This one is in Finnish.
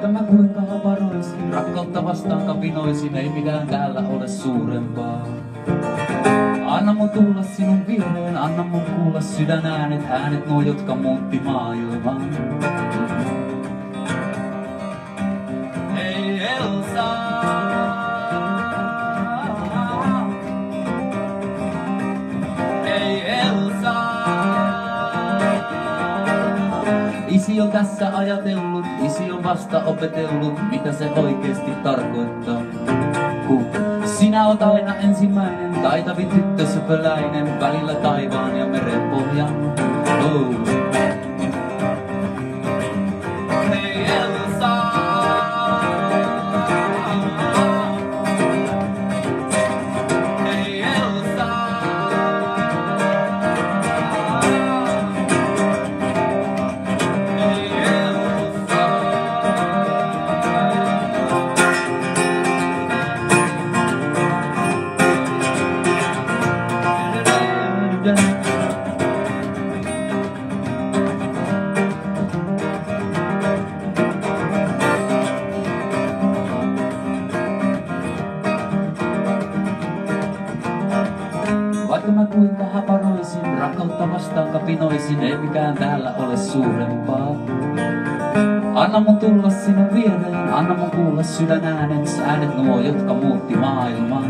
Vaikka mä kuinka haparoisin, rakkautta vastaan kapinoisin, ei mitään täällä ole suurempaa. Anna mun tulla sinun viereen, anna mun kuulla sydän äänet, äänet nuo, jotka muutti maailman. Hei Elsa, hei Elsa. Isi on tässä ajatellut, isi on vasta opetellut, mitä se oikeesti tarkoittaa. Kun sinä oot aina ensimmäinen, taitavin tyttö söpöläinen, välillä taivaan ja meren pohjan. Oh. Hei Elsa, hei Elsa. Vaikka mä kuinka haparoisin, rakkautta vastaan kapinoisin, ei mikään täällä ole suurempaa. Anna mun tulla sinun viereen, anna mun kuulla sydän äänet nuo, jotka muutti maailman.